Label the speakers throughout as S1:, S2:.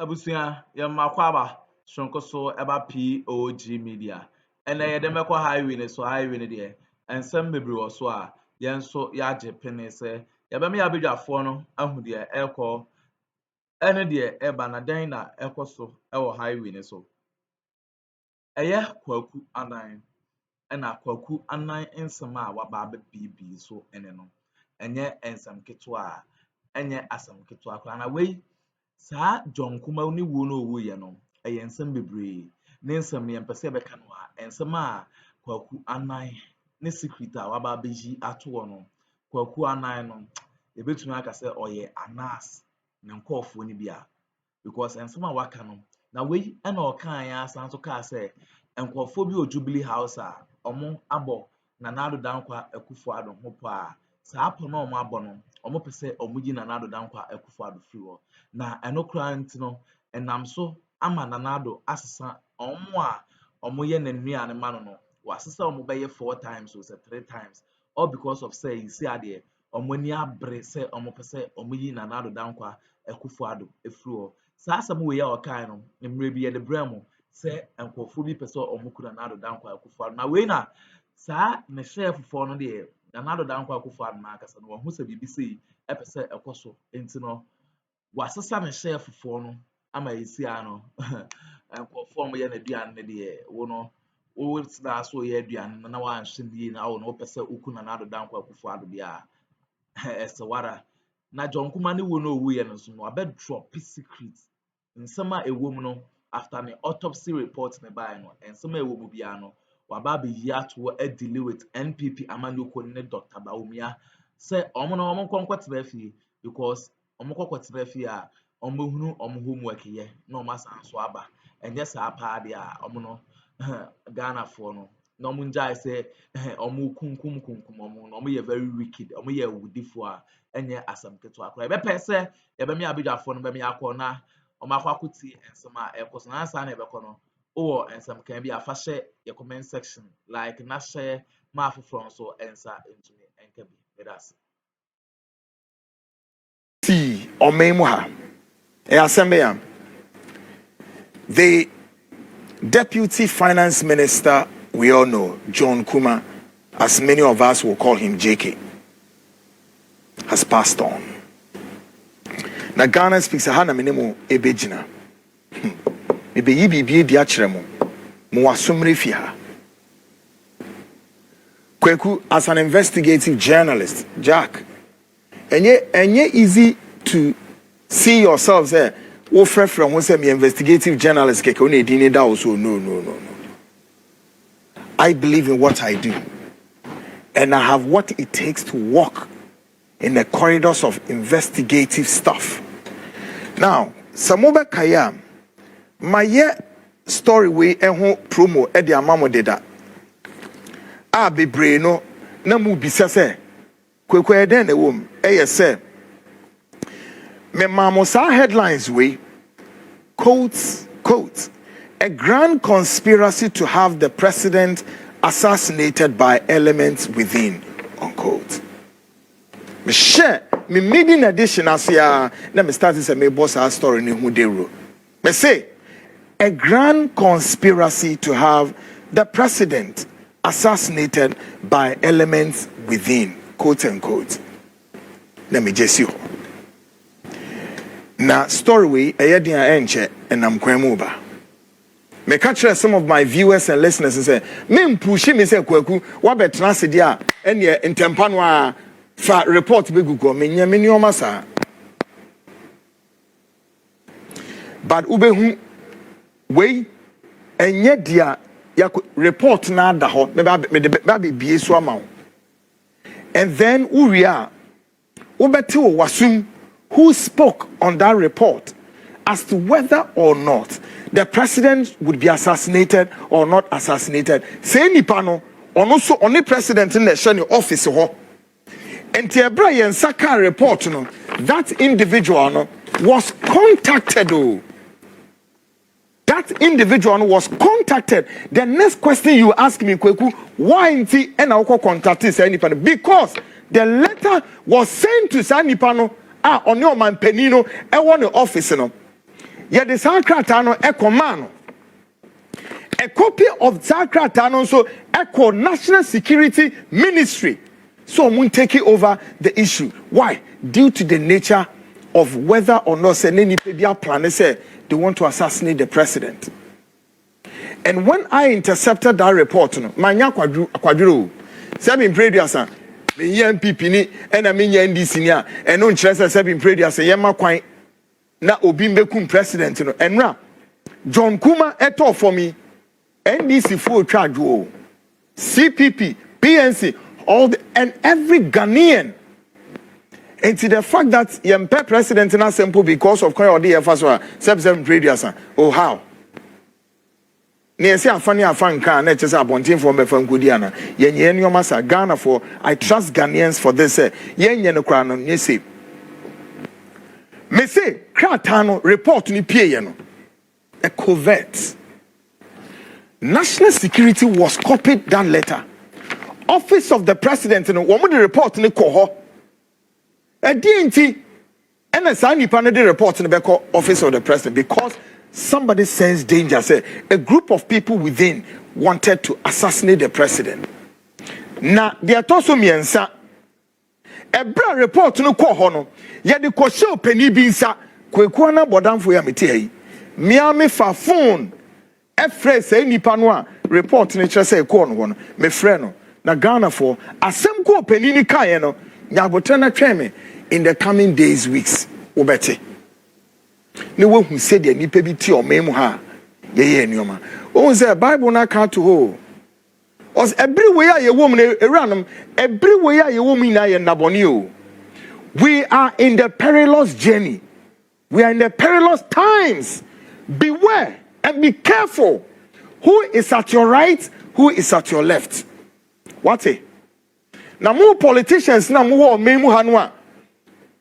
S1: Abusia Yamakwaba Shonkoso eba POG Media. And I demeko highway ne so highway ne de. And some bebre was so a yen so ya jepene se yabemi abidwafo no ahu de ekọ ene de eba na dan na ekoso ewo highway ne so. Eye kwaku anan ena kwaku anan nsem a waba ba bibi so ene no. Enye ensem ketwa enye asem ketwa kwa na wei Sa J.Kuma ni wo no wo ye no eye nsem bebre ne nsem ye mpese be ka no a ensem a kwaku anan ne secret a waba beji ato no kwaku anan no e betumi aka se oye anas ne nkofo ni bia because ensem a waka no na we na okan ya asan so ka se nkofo bi o Jublie house a omo abo na nado dankwa Akuffo ado hopo a sa apo na omo abo no omo pese omo gi na nado dankwa Akuffo ado free wo na enokra ntino enam so ama na nado asesa omo a omo ye nanua ne ma no wasesa omo be ye 4 times or 3 times all because of say you see ade omo ni abre say omo pese omo yi na nado dankwa Akuffo ado free wo sa asem we ya okan no emre bi ye de bramo say enkofo bi pese omo kura na nado dankwa Akuffo ado na we na sa ne chef for no de na nado dankwa Akuffo ado na akasa no wo hu se bibi sei epese ekoso entino wasesa ne chef for no ama esi ano enkofo mo ye na duan ne de wo no wo tsna so ye duan na wa anhye die na wo no pese oku na nado dankwa Akuffo ado bia esewara na J.Kuma ne wo no wo ye no so no abed drop secret nsema ewo mu no after the autopsy report ne by no ensema ewo mu bia no waba be yi ato a deal with NPP amanyoko ne Dr. Bawumia say omo no omo konkwetebe fie because omo konkwetebe fie a omo hunu omo homework ye na omo asan so aba enye sa pa de a omo no Ghana for no na omo njai say omo kunkum omo no omo ye very wicked omo ye wudifo a enye asam keto akora be pese ye be me abidwafo no be me akọ na omo akwakuti ensem a ekoso na ansa na ebekọ no o ensem kan bi afahye your comment section like na share ma afoforo so ensa into me enkabi that's
S2: see omemu ha asembia the deputy finance minister we all know J.Kuma, as many of us will call him JK, has passed on. Na Ghana speaks a hana minimo ebejina ebe yibi di akyeremo mo wasomre fi ha Kweku, as an investigative journalist, Jack, enye easy to see yourself there. Wo from who say me investigative journalist keke oni edini da also no. I believe in what I do, and I have what it takes to walk in the corridors of investigative stuff. Now, Samoba Kaya, my story we eho promo edi amamo deda. Bebre no na mu bisa se Kweku eden na wom se me mamo sa headlines we quote a grand conspiracy to have the president assassinated by elements within unquote. Me share me maiden edition asia na me start say me boss our story ni hu dero me say a grand conspiracy to have the president assassinated by elements within, quote unquote. Let me just see. Now, story we ayadia enche and I'm kwemuba. Me catch some of my viewers and listeners and say, me pushi me say Kweku, wabe transidia enye intempanwa fa report be gugo me nya me nyoma sa. But ubehu we enye dia report na da ho me ba be so amount and then uria ubeti wasum who spoke on that report as to whether or not the president would be assassinated or not assassinated. Say nipa no ono so only president in the shani office ho enti ebra yen saka report no that individual no was contacted That individual was contacted. The next question you ask me, Kweku, why ain't he contacted Sanipano? Because the letter was sent to Sanipano on your man Penino and one office. Yet the Sǎckěd Ekomano. A copy of Sǎckěd so Echo National Security Ministry. So we take it over the issue. Why? Due to the nature of whether or not plan say they want to assassinate the president. And when I intercepted that report, manya kwaduro. Seven previous me MPP ni and I mean NDC ni and on chese seven previous yema kwan na obi mbekum president no. And J.Kuma eto for me NDC full charge CPP, PNC, all the, and every Ghanaian. And to the fact that Yempe president in a simple because of Koyo DFS 7 previous. Oh how? Near say funny afan can let us abontin for me from Gudiana. Yen masa Ghana for I trust Ghanaians for this. Yen no crown on say. Me say Kratano report ni pie no. A covert. National Security was copied that letter. Office of the President, you know, one the report in the coho. A DNT, and a sign the report in the Office of the President because somebody sensed danger. Say a group of people within wanted to assassinate the president. Now, they are also miensa. A brand report in the coho no. Yet the kosho penny binsa kwekwana bodam for yamite. Miami fa phone. Efre say nipa no a report ni kire say ko no me frɛ no na Ghana for asɛm ko panini kae no nyabotre na twɛn in the coming days weeks wo bɛte ne wo hu sɛ de nipa bi ti o memu ha ye nneoma wo say Bible na ka to ho os everywhere ye wo mu ne ewuranom everywhere ye wo mu na ye nabɔne o. We are in the perilous journey. We are in the perilous times. Beware and be careful who is at your right, who is at your left. What? Now more politicians now more memu hanwa.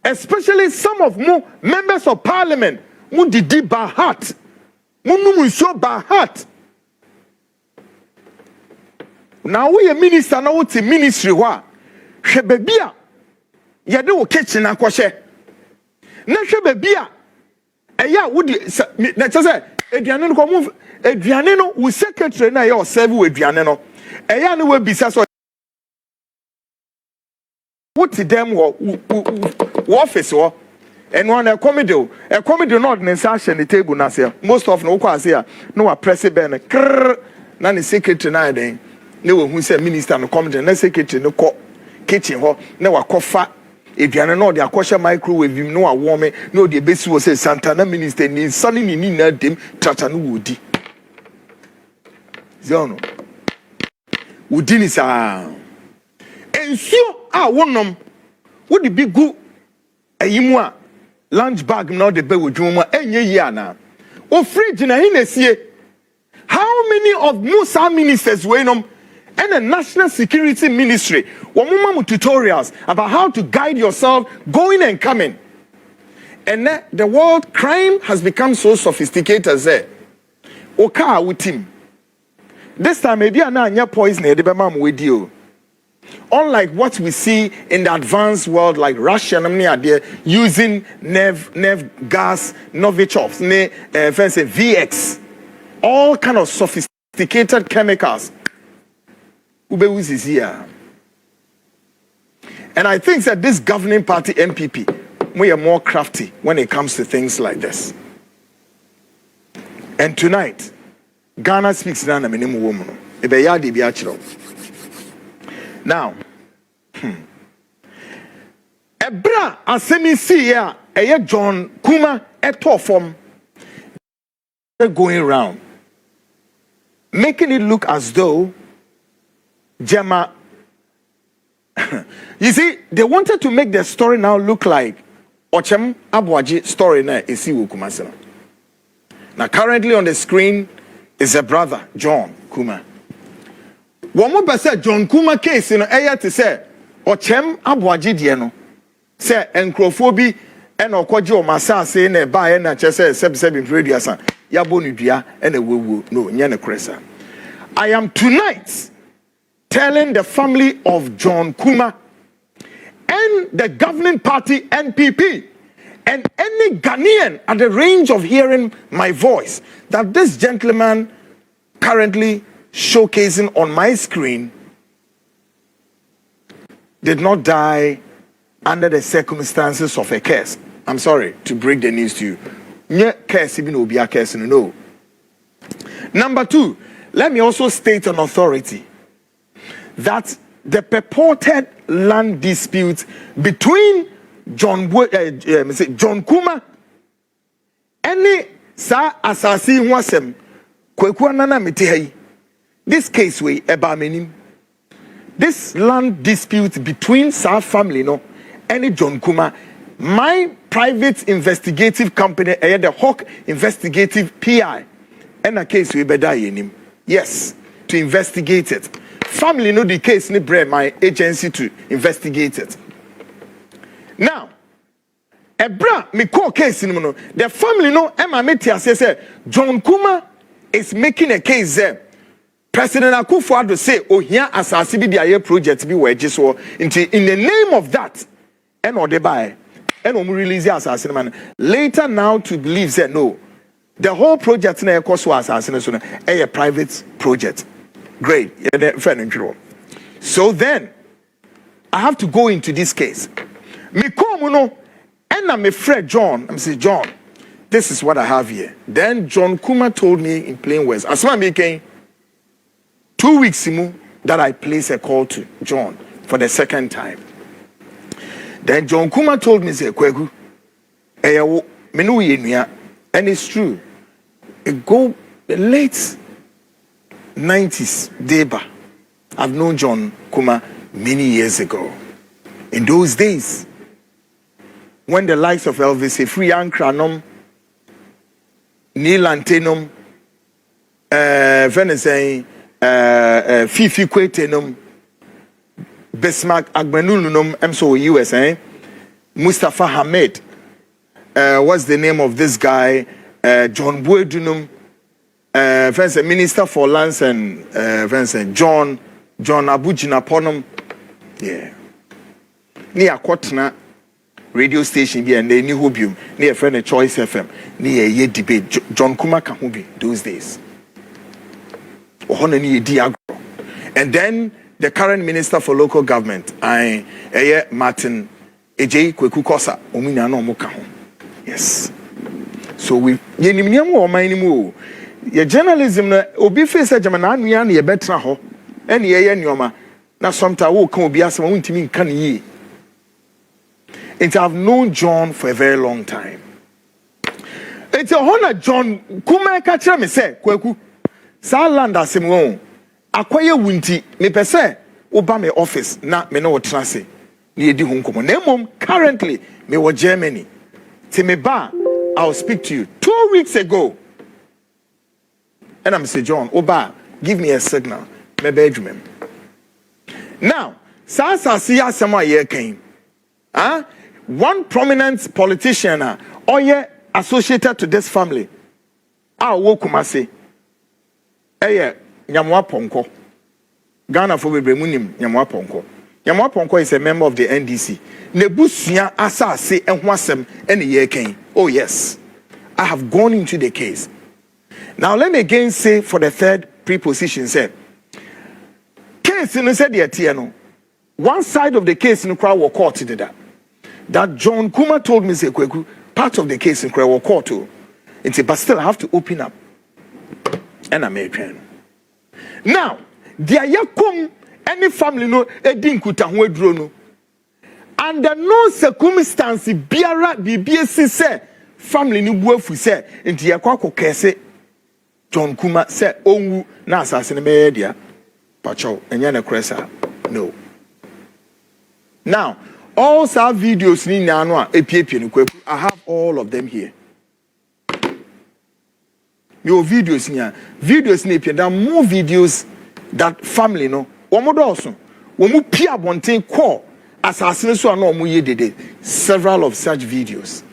S2: Especially some of more members of parliament mu didi by heart. Mu so by heart. Now we a minister now to ministry wa. Hwebebia yede wo kitchen akwhye. Na hwebebia eya wodi na chese aduane no komo aduane no wo secretary na ye serve wo aduane no eya ne we bisa so what them wo office wo eno na comedy no ne sa hye ne table na se most of no kwa se a no wa press ben na ne secretary na den ne wo hu se minister no comedy na secretary no ko kitchen ho na wa kofa aduane no de akɔhye microwave him no awome no de besi wo se Santana minister ni sane ni na dem tata no wodi ziono wodi ni sa ensuo a wonom wodi bi gu ayimu a lunch bag no de be wodwum a enye yi ana o fridge na hi na sie. How many of Musa ministers we nom and the National Security Ministry wamuma tutorials about how to guide yourself going and coming. And the world crime has become so sophisticated there. Oka with him. This time maybe anya poison with you. Unlike what we see in the advanced world like Russia using nerve gas, Novichok, VX, all kind of sophisticated chemicals. Ubewus is here. And I think that this governing party MPP, we are more crafty when it comes to things like this. And tonight, Ghana speaks now a minimum woman. Now, Ebra asemi see ya J.Kuma eto from going around, making it look as though Jema. You see, they wanted to make the story now look like Ochem Abuaji story na esi J.Kuma. Now currently on the screen is a brother, J.Kuma. One more said J.Kuma case, to say Ochem Abuaji dieno. Say encrophobi and okwaji o masa say na ba na chese seb radio san ya bonu dua and a wewu no nya ne kresa. I am tonight telling the family of J.Kuma and the governing party NPP And any Ghanaian at the range of hearing my voice, that this gentleman currently showcasing on my screen did not die under the circumstances of a curse. I'm sorry to break the news to you. No. Number two, let me also state an authority that the purported land dispute between John Kuma any sa asasi wasem kweku nana mete this case we eba menim. This land dispute between sa family no any John Kuma, my private investigative company the Hawk Investigative PI and a case we beda yenim. Yes, to investigate it. Family no the case ni bre my agency to investigate it. Now, Ebra, me call case in no. The family no Emma Metia says John Kuma is making a case there. President Akuffo Addo say, oh here asasi bi dia project bi we so in the name of that, and or they buy, and release asasi man. Later now to believe that no, the whole project na cost was asasi so a private project. Great, so then I have to go into this case. Me come no, and I'm a friend John. I'm say John, this is what I have here. Then John Kuma told me in plain words, as I'm making 2 weeks ago that I placed a call to John for the second time. Then John Kuma told me say Kwegu, menu yenuya, and it's true. It go the late 90s, Deba. I've known John Kuma many years ago. In those days, when the likes of Elvis Free Ankranom, Neil Antenum, Venezay, Fifi Quetenum, Bismarck Agbenulunum, MSO USA, Mustafa Hamed, what's the name of this guy? John Boydunum, Minister for Lands and John Abujina Ponum. Yeah. Near Kotna radio station here and they knew Hobium, near friend Choice FM, near ye debate John Kuma Kahubi those days. And then the current Minister for Local Government, Martin J. Kweku Kosa, Omina no Mokaho. Yes. So we yenimiam or minimu. Your journalism obi face Jamana Nian ye betra ho. And ye nyoma. Na sometimes will come be as one to me can ye. And I've known John for a very long time. It's a honor, John. Kuma catcher me say, Kweku. Sa land asimwon. Akwaye wunti me pese Obama office na me no trase. Ni edi ho nkomo. Na mom currently me wo Germany. Ti me ba I'll speak to you 2 weeks ago. And I'm say John, Oba, give me a signal. Me bedroom. Now, sa siya sama ye came. One prominent politician or ye associated to this family. Wo kumase. Nyamwa Ponko. Ghana for Bemunim, Nyamwa Ponko. Nyamwa Ponko is a member of the NDC. Nebusia asase enhwasem ene ye ken. Oh yes. I have gone into the case. Now let me again say for the third preposition say case in said the one side of the case in crowd were court did that John Kuma told me say Kweku part of the case in crowd were court too. But still I have to open up and American. Now, there yakum any family no edinkuta ho aduro no. Under no circumstance biara BBS say family ni buafu say enti yakwa kese John Kuma say onwu na asase ne be dia pacho enya na kresa no. Now, all our videos ni nyano a epiepie no Kweku I have all of them here. Your videos here. Videos need there are more videos that family no. Omo also. Omo pia bonten call assassin so no omo ye dede. Several of such videos.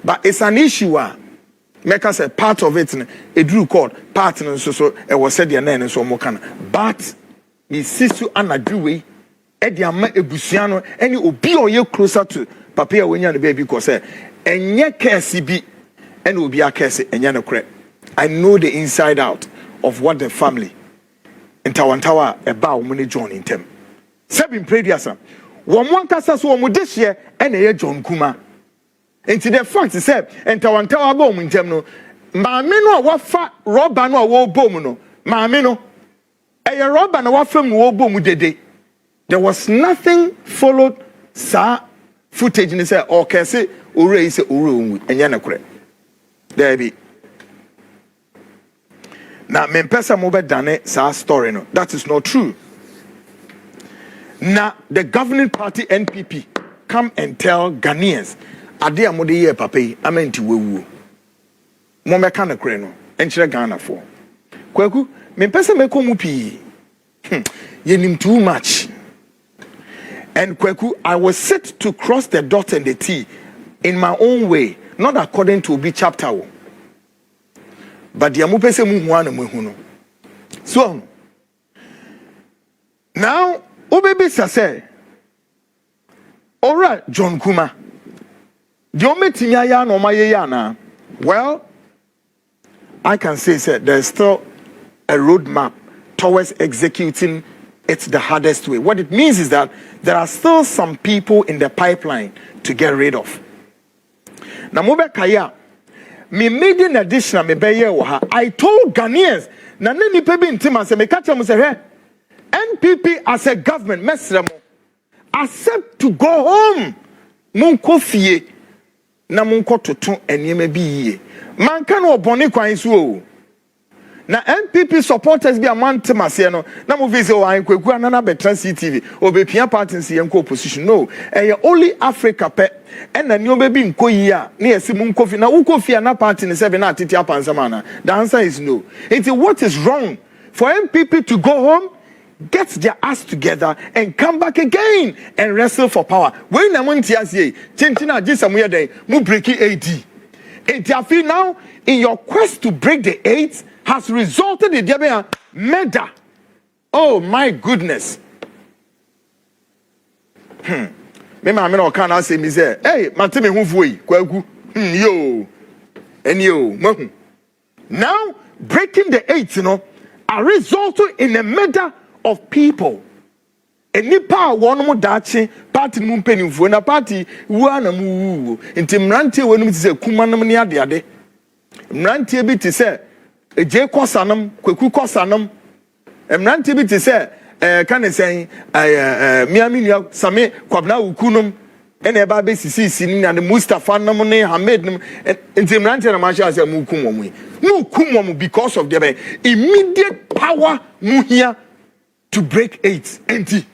S2: But it's an issue make us a part of it a drew called part so it was said their name so omo kana. But me sister anadwe e dia ma ebusuano any obi oye closer to papa ya wonya no baby ko say enye kese bi ene obi akese enye no kre. I know the inside out of what the family in Tawantawa about when John in them. Seven prediasa. One kasa so mu this year and a J.Kuma. And to the fact is said and Tawantawa bomb in them no. Mamino wa fa rubber no wo bomb no. Mamino. A rubber no wa film wo bomb dede. There was nothing followed sa footage and say okay say ure say ure and yana kure. There be. Now, me pesa mo be dane sa story no. That is not true. Now, the governing party NPP come and tell Ghanaians, ade amode ye papai amenti wewu. Mo me ka na kre no, enchire Ghana for. Kwaku, me pesa me ko mu pi. Ye nim too much. And Kwaku, I was set to cross the dot and the T in my own way, not according to Obi chapter. But the amupese mu huana mu huno. So now Obebi say, Ora J.Kuma. The only thing ya no ma na. Well, I can say there's still a roadmap towards executing it the hardest way. What it means is that there are still some people in the pipeline to get rid of. Na mobe kaya me made an additional me beye wa. I told Ghanaians na ne nipa bi ntima se me ka tell mo say NPP as a government mesremo accept to go home. Munko fie na munko toto enema bi yie. Man kan obone kwan so o. Na NPP supporters bi amantima se no na mo vise o an kwaku anana betra CTV obepia party nsi yenko opposition no only Africa pe ena ni obebi nko yi a na yesi munko fi na uko fi na party ne se be na atiti apansama na. The answer is no. It's what is wrong for NPP to go home, get their ass together and come back again and wrestle for power. When na monti asie chinchina jisamu den mu break AD. And now in your quest to break the 8 has resulted in the murder. Oh my goodness. Me ma me no kan say me say, hey, mateme hu fuyi kwagu. Yo. And yo, mahu. Now breaking the 8, are resulted in a murder of people. And nipa one mo dachi party mu mpenimfo na party wa na mu nti mrantie wonu ti say kuma nam ne ade ade. Mrantie bi ti say eje kosanam kwaku kosanam. Mrantie bi ti say kan say miami nua same kwabna ukunum ene eba be sisi ni na Mustafa nam ne Hamid nam nti mrantie na ma sha say mu kum omu. No kum omu because of the immediate power mu here to break 8 empty.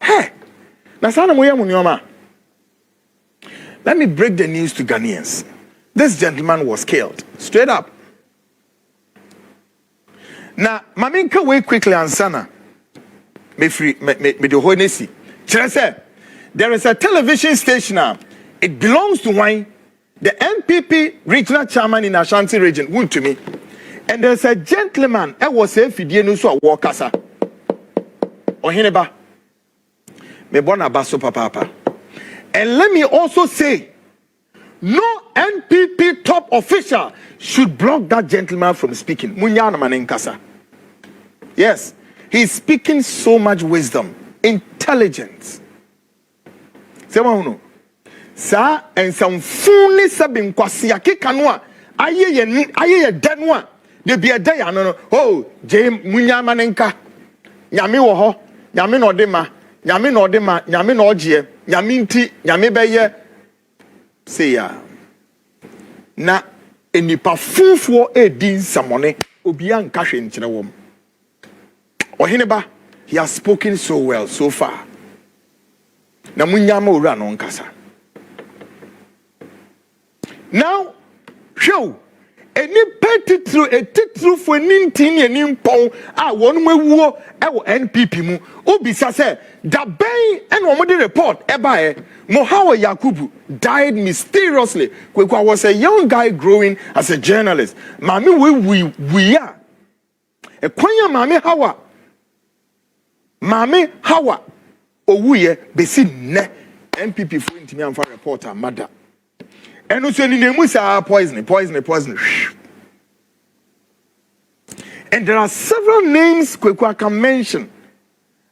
S2: Hey, let me break the news to Ghanaians. This gentleman was killed. Straight up. Now, Maminka wait quickly and sana. Me free me the honesi. There is a television station now. It belongs to wine. The NPP regional chairman in Ashanti region went to me. And there's a gentleman, I was a Fidienu so walkasa. Ohineba. Me bona baso papa. And let me also say, no NPP top official should block that gentleman from speaking. Munyana manenkasa. Yes, he's speaking so much wisdom, intelligence. Sema sa and some fully sabin kwasiake kanwa aye denwa de bia dey no oh je munyama nenka nyame wo ho nyame no de ma nyame no de ma nyame no ogie nyame nti nyame beye say ya na enipa fufuo edin samone obia nka hwe nkire wom oheneba he has spoken so well so far na munyama owura no nkasa. Now show any titru for nintin any pon one mewuo ewo NPP mu obisa say da ben and omode report eba Mohawa Yakubu died mysteriously. Kwekwa was a young guy growing as a journalist. Mami we are a kwanya mami hawa owuye besi ne MPP for intimi amfa report amada. Eno so ni nemu sa poison. And there are several names Kweku can mention.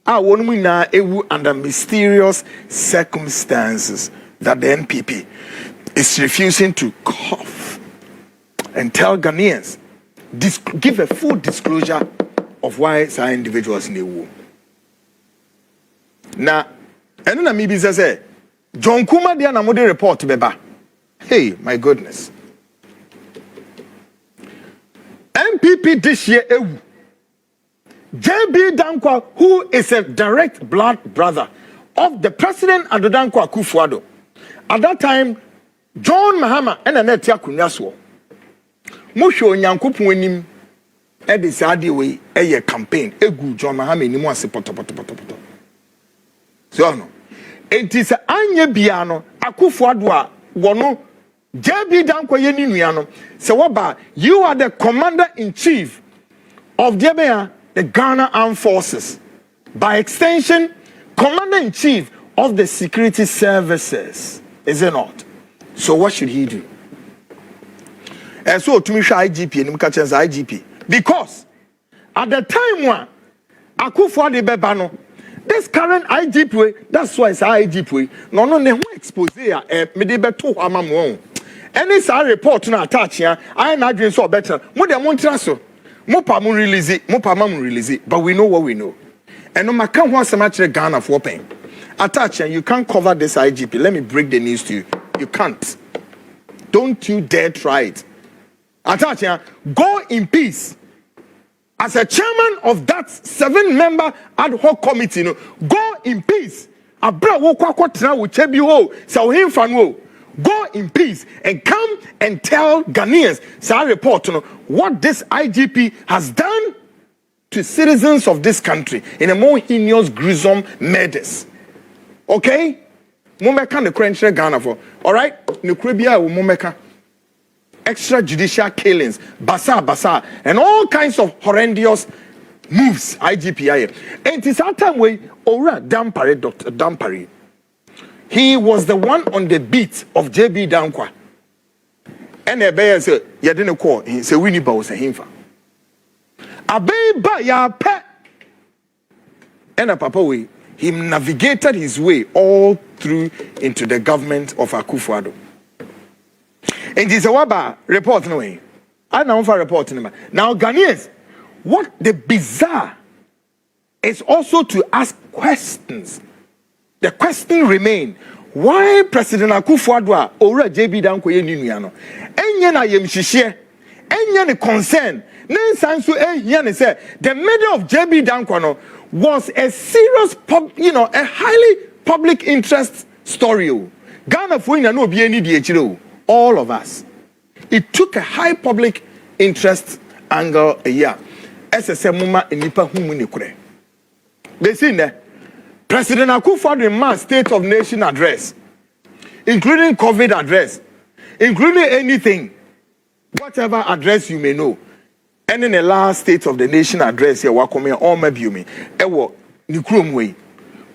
S2: Wonmu na ewu under mysterious circumstances that the NPP is refusing to cough and tell Ghanaians, give a full disclosure of why some individuals in the war. Now, and then maybe say, J.Kuma dia na mode report beba. Hey, my goodness. MPP this year, J.B. Dankwa, who is a direct blood brother of the president Addo Akuffo. At that time, John Mahama and Anetia Kunyaswo. Musho Nyankopon enim e de sade we eye campaign egu John Mahama enim ase poto. So no. Enti se anye bia no Akuffo a wono J.B. Dankwa ye ni nua no se woba you are the commander in chief of the Ghana Armed Forces, by extension commander in chief of the security services, is it not? So what should he do? And so to me IGP and IGP, because at the time when Akuffo de bebano, this current IGP, that's why it's IGP. No ne expose me de beto amamo. Any sa report na attach here, I imagine so better. Mo de montra so. Mopa mun release it, but we know what we know. And no matter what so much Ghana for pain. Attach and you can't cover this IGP. Let me break the news to you. You can't. Don't you dare try it. Attach, go in peace. As a chairman of that 7-member ad hoc committee, go in peace. Abra wo kwa tra wo chebi ho, sa wo himfa no. Go in peace and come and tell Ghanaians, say report, what this IGP has done to citizens of this country in a more heinous, gruesome murders. Okay? Mumeka the crunch Ghana for. All right? Nukribia mumeka. Extrajudicial killings, basa, and all kinds of horrendous moves. IGP. And it's that time we Ora Dampare, Dr. Dampare. He was the one on the beat of J.B. Dankwa. And a bear said, "You didn't call." He said, "Winnie Bow say him." A baby, ya pet. And a papa way, he navigated his way all through into the government of Akuffo. And this is a waba report no way. I now for report number. Now Ghanaians, what the bizarre is also to ask questions. The question remain, why President Akuffo or J.B. Dankwa ye nua no? Enye na yemhihye, enye ne concern. Nen sanso ehia say the murder of J.B. Dankwa no was a serious a highly public interest story. Ghana for ina no obi ani di echire. All of us. It took a high public interest angle a year. SSM muma enipa humu ni kure. They see there. President Akuffo in State of Nation address, including COVID address, including anything, whatever address you may know. And in the last State of the Nation address, here, wakome all my me. Ewo nikrum way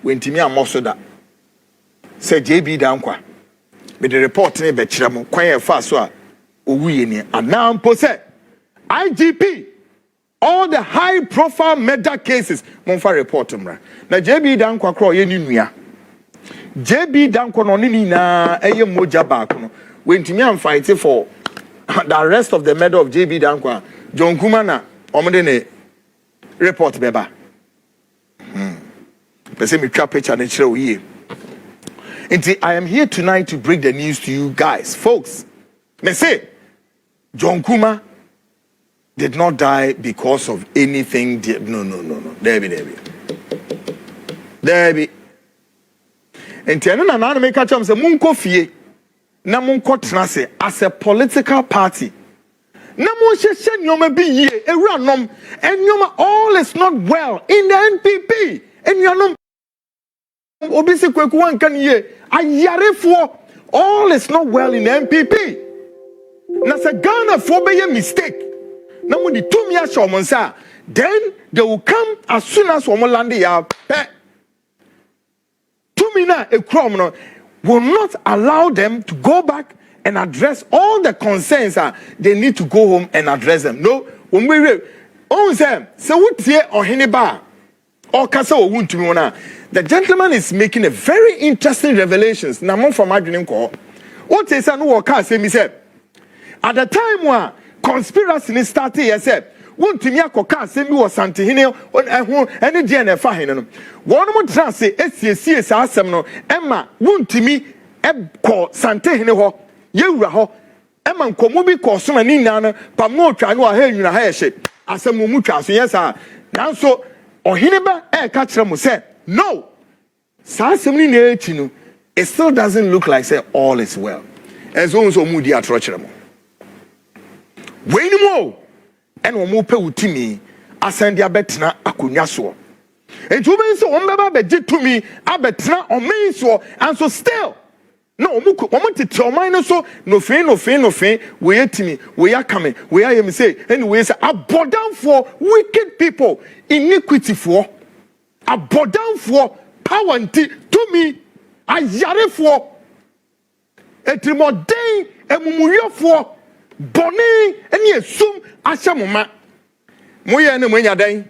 S2: when Timmy Amosoda said J.B. Dankwa. With the report ne bechiramo kwanye fast so owuye ni anam pose IGP all the high profile murder cases monfa report mra na J.B. Dankwa kro ye ni nua J.B. Dankwa no ni na eye moja back no wentimi am fight for the arrest of the murder of J.B. Dankwa J.Kuma na omde ne report beba pese me twa picture na kire oye. I am here tonight to bring the news to you guys. Folks, me say, J.Kuma did not die because of anything. No. There be. And Tiana na make a chance say munko fie na munko trase as a political party. Na mo hye nyoma bi ye ewuranom enyoma all is not well in the NPP. Enyanom obisi kweku wanka ye ayarefo all is not well in the NPP. Na se Ghana for be a mistake. Na mo di 2 years show then they will come as soon as we land ya pe. 2 minutes e krom no will not allow them to go back and address all the concerns they need to go home and address them. No, when we read, oh, so what here or Heniba or Casa or Wuntumona, the gentleman is making a very interesting revelations. Namon from my dream call. What is an worker say me say at the time when conspiracy started, he said, Wuntumi akoka say me was Santihine on any DNA fahine. One more trans say, SCS asem no, Emma, Wuntumi call Santihine ho. Yewura ho ema nkomo bi koso na ni nana pa mo twa no ha nwuna ha yehye asem mu twa so yesa nanso ohene ba e ka kire mo say no sa asem ni na echi no it still doesn't look like say all is well as on so mu di atro kire mo we ni mo en wo mo pe wutimi asan dia betena akonwa so enti wo ben so wo mbeba be gitumi abetena omen so and so still no, omo tete oman so no fin we yetimi we are coming we are me say anyway say abodan for wicked people iniquity for abodan for power nti to me ayare for etrimoden emumuyo for boni eni esum ahyamoma moye ne monya dan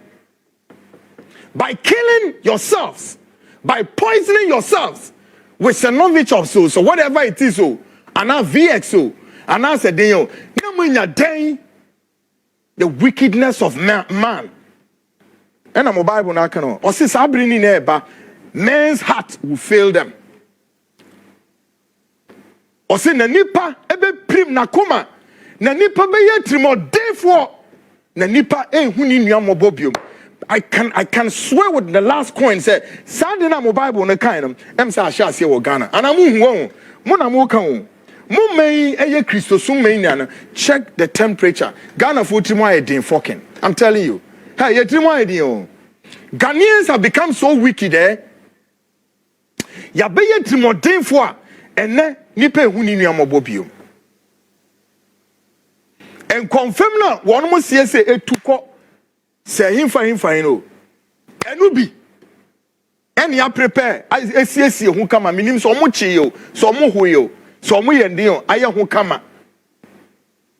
S2: by killing yourselves, by poisoning yourselves with Senovich of so whatever it is so, and now VXO, and now said the wickedness of man. And I'm a Bible now can or since I bring in there, man's heart will fail them. Or say na nipa ebe prim na koma na nipa be yetrimo therefore na nipa ehuni nua mobobium. I can swear with the last coin say Sunday na mo Bible na kan am say ahia se wo Ghana and amu hu mo na mo kan wo mo mai eye Christosum mai na check the temperature Ghana for trimo ayedin fucking I'm telling you hey ye trimo ayedin o Ghanaians have become so wicked ya be ye trimo den fo a ene nipa ehuni nua mobobium and confirm na one mo sie say etukọ say him fine no enu bi eni ya prepare esiesie ho kama minim so mo chi yo so mo ho yo so mo yende yo aye ho kama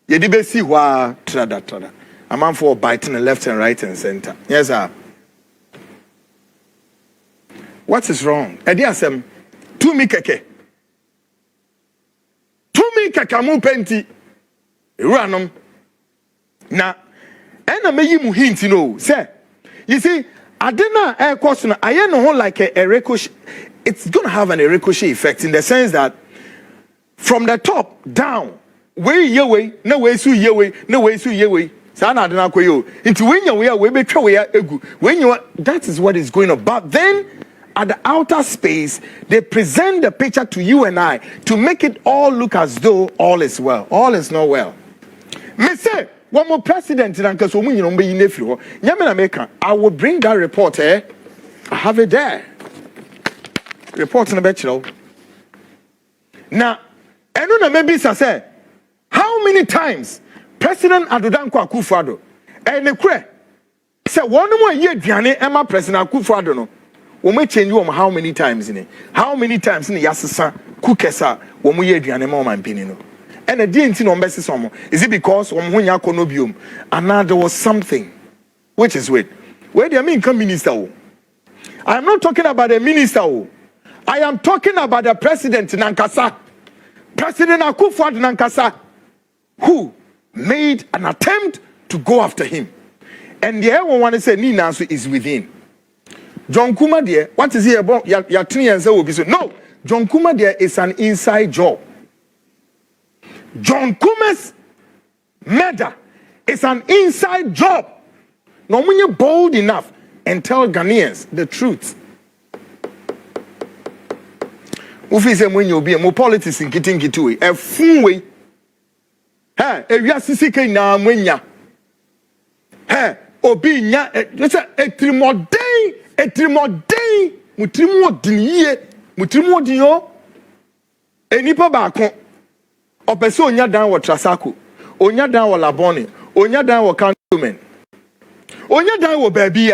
S2: ye di be si hwa trada a man for biting left and right and center yes sir what is wrong edi asem to me keke mu penti ewuranom na and I you hint, you know, say, you see, I didn't air question. I know like a ricochet. It's going to have an ricochet effect in the sense that from the top down, way your way, no way so your way, no way so your way. Sana didn't go you into when you are way better way when you are. That is what is going on. But then at the outer space, they present the picture to you and I to make it all look as though all is well. All is not well. Me say. One more president in Uncle Somun, you know, be in America. I will bring that report, I have it there. Report in the bachelor. Now, I don't know, maybe I say, how many times President Addo Akuffo and the cre say one more year, Diane, Emma President Akuffo no. We may change you how many times in it? How many times in the Yasasa, Kukesa, one more year, Diane, more man pinino. And I didn't know Bessie Somo. Is it because Omunya Konobium and now there was something which is where do you mean come minister? I am not talking about a minister. I am talking about the president Nankasa. President Akuffo Nankasa, who made an attempt to go after him. And the one want to say Nina is within. J.Kuma there, what is he about? Your 3 years old will be so. No, J.Kuma there is an inside job. J.Kuma's murder is an inside job. No, when you're bold enough and tell Ghanaians the truth. Ufi say when you be more politics in getting away a full way. Hey, if you are sisi na mwenya. Hey, obi nya. Let's say etrimodei, mutrimo yo. Enipa baako. Opeso onya dan wo Trasako, onya dan wo Labone, onya dan wo Cantonment, onya dan wo baby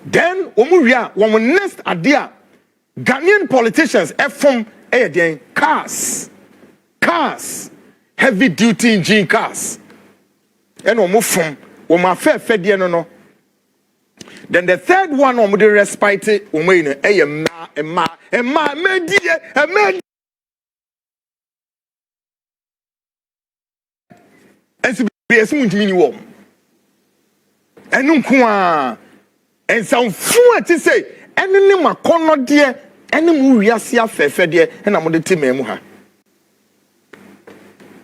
S2: then omu wia wo next adea Ghanaian politicians from cars, heavy duty engine cars. And we move from my fair no. Then the third one on the respite woman and and some fool to say, any my corner dear, any muria fair dear, and I'm on the team.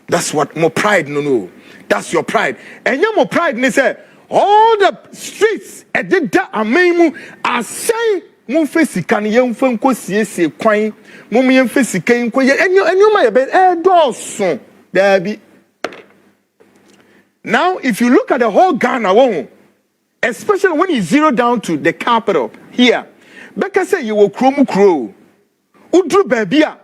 S2: That's what more pride no. That's your pride. And your more pride, and say all the streets at the amemu are saying Mufesi can young funko see quine, Mummy and Fesi came quiet, and you may be Dawson. There be. Now, if you look at the whole Ghana, especially when you zero down to the capital here, Becca say you will crow. Udru Babia.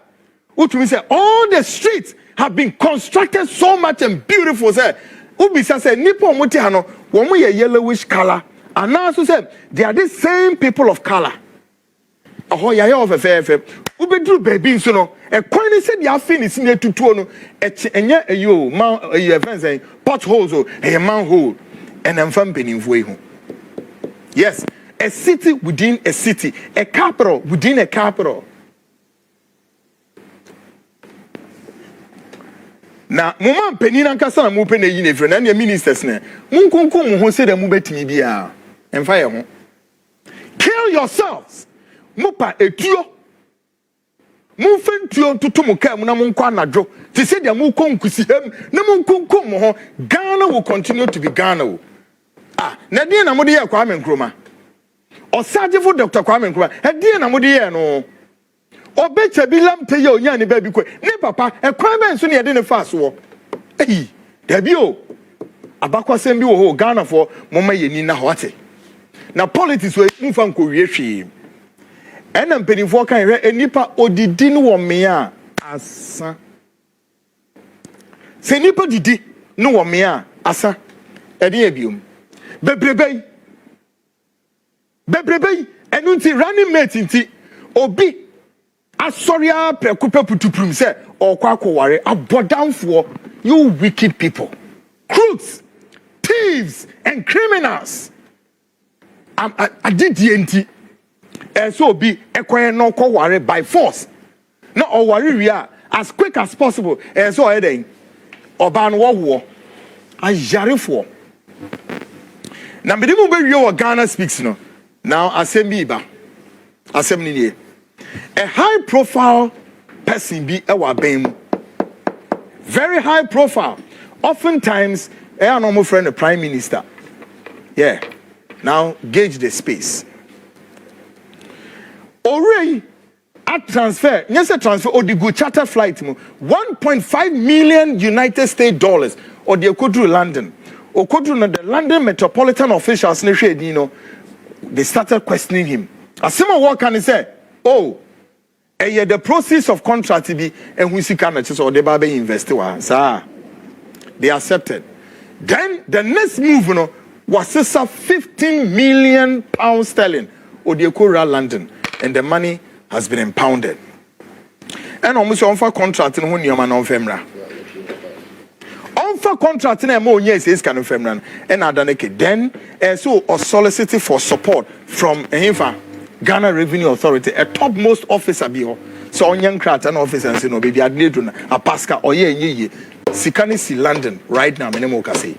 S2: Which say all the streets have been constructed so much and beautiful. Say, Ubisa say Nipo Mutihano, one way a yellowish color. And now say they are the same people of color. Oh, yeah, of a fair. Ubedru baby, so no. A coin said you are finished near to Tono, and yet you, mount your friends saying potholes or a manhole, and I'm from Benin. Yes, a city within a city, a capital within a capital. Now, Mama Penina Casa Mupene Uniform and your ministers, Munkunkum who said a mubet media and fire home. Kill yourselves, Mupa etio. Mufentio to Tumuka, Munamunkwana Joe, to say the Mukon Kusiham, Namunkum, Ghana will continue to be Ghana. Ah, Nadia Namudia Kwame Nkrumah. Or Sergeant Dr. Kwame Nkrumah, Nadia Namudia no. Or better be lamp to your yanny baby quick. Ne papa, a crime and Sunny didn't fast war. Hey, Debio. Abakwa Sembi ho Ghana for Mama Yenina Hwate. Now politics will move on Korea. And I'm penny for kind of nipa odidi no mea asa. Se nipa didi no mea asa. Edi ebium. Bebrebe. Enunti running mate inti obi asoria prekupe putuprum say okwako ware abodamfo, you wicked people, crooks, thieves and criminals. I did the and so be a no ko ware by force. No or worry we are as quick as possible. And so heading Oban war I jare for. Now me demu be your Ghana speaks no. Now Asembiba. Assembly. A high profile person be our bem. Very high profile. Oftentimes, a normal friend, the prime minister. Yeah. Now gauge the space. Already at transfer, yes, a transfer or the good charter flight, 1.5 million United States dollars, or the Kodru London, or Kodru the London metropolitan officials, they started questioning him. A similar what can he say? Oh, the process of contract be and we see can or the baby investor. Sir, they accepted. Then the next move, was 15 million pounds sterling, or the Kodru London. And the money has been impounded. And almost on for contract in Hunyama on Femra. On for contract in a more yes, is kind of Femran. And Adaneke then, so or solicited for support from Ghana Revenue Authority, a topmost officer. So on young crat and officers, baby, I'd need a Pasca or ye, Sikanisi London right now, Menemokasi.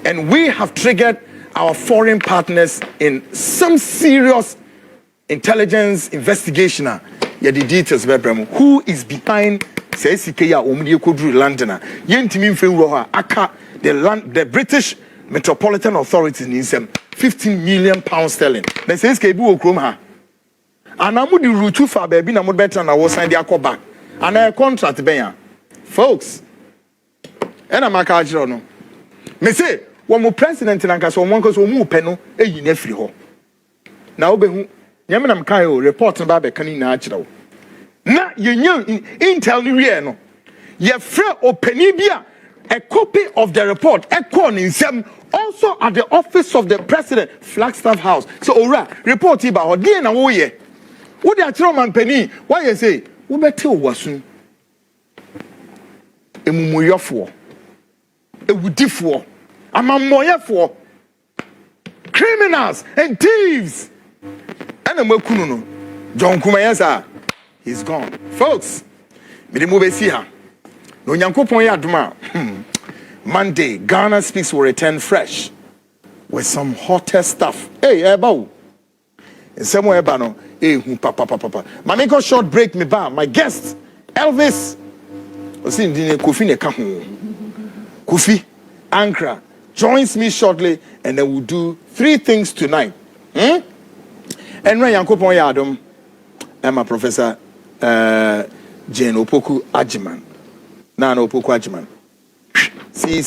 S2: And we have triggered our foreign partners in some serious intelligence investigation. Yeah, the details who is behind says London. The British Metropolitan Authority needs them 15 million pounds sterling. They says Kebu Akroma. And I'm the route too far, baby. I'm better than I was signed the back. And I contract bear. Folks. And I'm a casual no. Me say, one more president in Ankas or one cause one more penal, a unifri. Now be Yamanam Kayo report about the canine natural. Na you knew intel no. Ye free or penibia a copy of the report, in some also at the office of the president, Flagstaff House. So ora report about DNA woye. What they are throwing man penny? Why you say? We better wasun. Emumuyofuo. Ewudifuo. Amamoyefuo. Criminals and thieves. And J.Kuma, yes, sir. He's gone. Folks, me the move see her. No Yankopon ya duma. Monday, Ghana Speaks will return fresh with some hotter stuff. Hey, Ebo. In some way, Bano. Hey, papa. My make a short break, me ba. My guest, Elvis. Osi ndine Kofi ne kaho. Kofi, Ankara, joins me shortly, and then we'll do 3 things tonight. And when Yankopon ya adom, I'm a Professor Jane Opoku Ajiman. Nana Opoku Ajiman. See,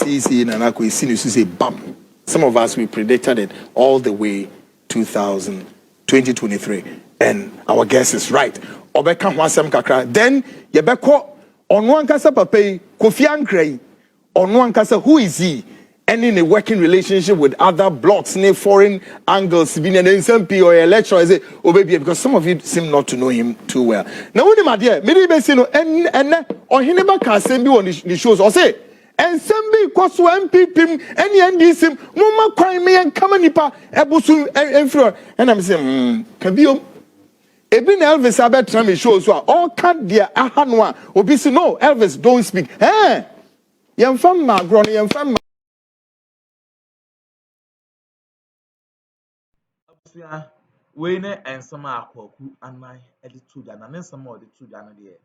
S2: Nanako is seen to say bam. Some of us we predicted it all the way 2023, and our guess is right. Obeka Hwasem Kakra. Then Yebeko Onwankasa Pape Kofi Ankara. Onwankasa, who is he? And in a working relationship with other blocks, near foreign angles, being an SMP or a lecturer, I say, oh baby, because some of you seem not to know him too well. Now, when my dear, maybe and or he never can send me on the shows or say, and send me cause MPP, any NDC, Mama crime me and come nipa, Ebusu, and I'm saying, can be Eben Elvis Abet Trami shows so all cut their ahanwa, obisi no, Elvis don't speak. Eh? Yam fam ma, grony, yam fam.
S1: We ne ensama akwaku anan editu da na nsama oditu da no de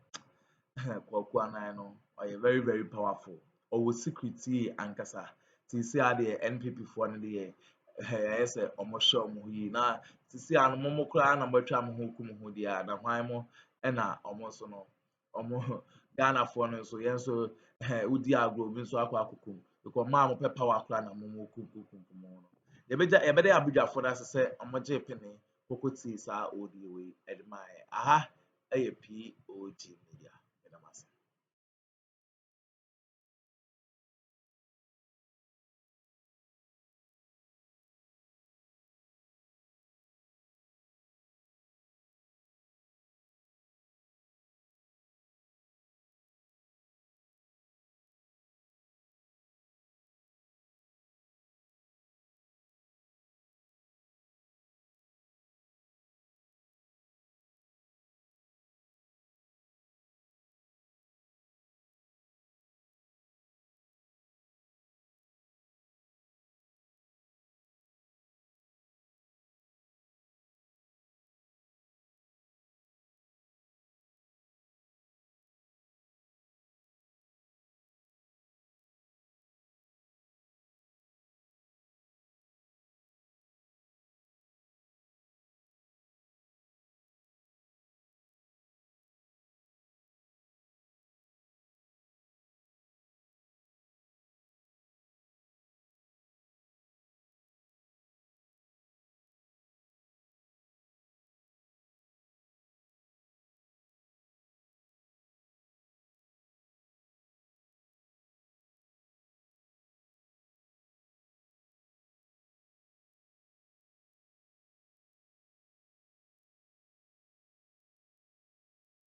S1: kwaku anan no oye very very powerful owo security ankasa ti si ade NPP fo no de ese omosho mo yi na ti si anu mo kura na matwa mo ho kum ho dia na hwan mo na omo so no omo Ghana fo no so yen so udi agro bi so akwa akukum because ma mo pe power kura na mo kum no yebede Abuja for that say omoje pene kokoti sa odi we edmire aha POG